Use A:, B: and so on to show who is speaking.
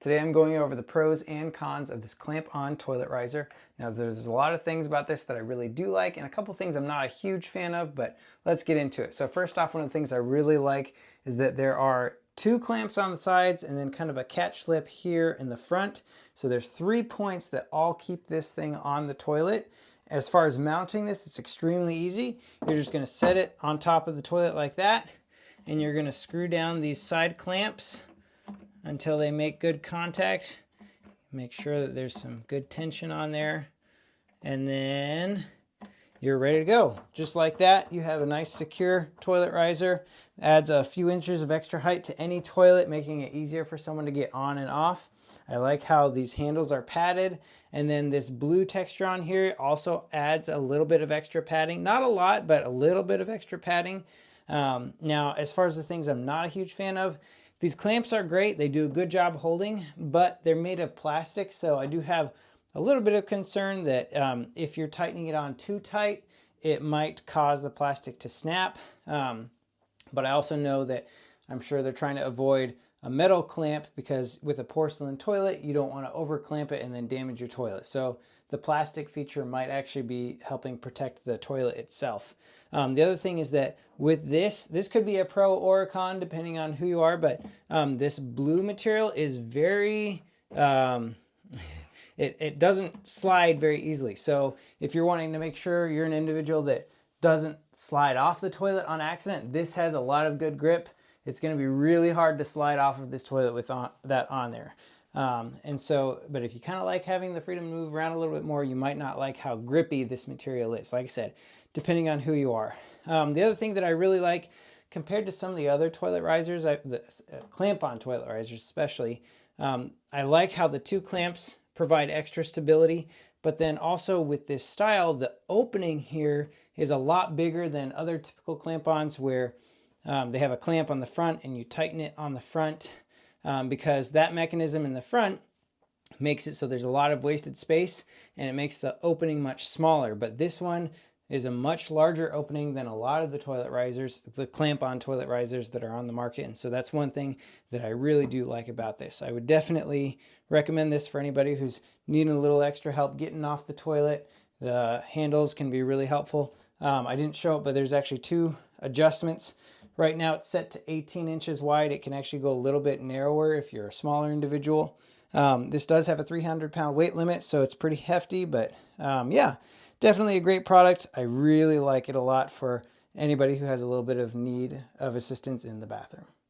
A: Today I'm going over the pros and cons of this clamp-on toilet riser. Now there's a lot of things about this that I really do like and a couple things I'm not a huge fan of, but let's get into it. So first off, one of the things I really like is that there are two clamps on the sides and then kind of a catch lip here in the front. So there's 3 points that all keep this thing on the toilet. As far as mounting this, it's extremely easy. You're just going to set it on top of the toilet like that, and you're going to screw down these side clamps until they make good contact. Make sure that there's some good tension on there, and then you're ready to go. Just like that, you have a nice secure toilet riser. Adds a few inches of extra height to any toilet, making it easier for someone to get on and off. I like how these handles are padded, and then this blue texture on here also adds a little bit of extra padding. Not a lot, but a little bit of extra padding. Now, as far as the things I'm not a huge fan of, these clamps are great. They do a good job holding, but they're made of plastic, so I do have a little bit of concern that if you're tightening it on too tight, it might cause the plastic to snap. But I also know that I'm sure they're trying to avoid a metal clamp, because with a porcelain toilet, you don't want to over clamp it and then damage your toilet. So the plastic feature might actually be helping protect the toilet itself. The other thing is that with this could be a pro or a con depending on who you are, but this blue material is very, it doesn't slide very easily. So if you're wanting to make sure you're an individual that doesn't slide off the toilet on accident, this has a lot of good grip. It's going to be really hard to slide off of this toilet with that on there. But if you kind of like having the freedom to move around a little bit more, you might not like how grippy this material is. Like I said, depending on who you are. The other thing that I really like, compared to some of the other toilet risers, the clamp-on toilet risers especially, I like how the two clamps provide extra stability, but then also with this style, the opening here is a lot bigger than other typical clamp-ons where they have a clamp on the front and you tighten it on the front, because that mechanism in the front makes it so there's a lot of wasted space and it makes the opening much smaller. But this one is a much larger opening than a lot of the toilet risers, the clamp-on toilet risers that are on the market. And so that's one thing that I really do like about this. I would definitely recommend this for anybody who's needing a little extra help getting off the toilet. The handles can be really helpful. I didn't show it, but there's actually two adjustments. Right now it's set to 18 inches wide. It can actually go a little bit narrower if you're a smaller individual. This does have a 300-pound weight limit, so it's pretty hefty, but yeah, definitely a great product. I really like it a lot for anybody who has a little bit of need of assistance in the bathroom.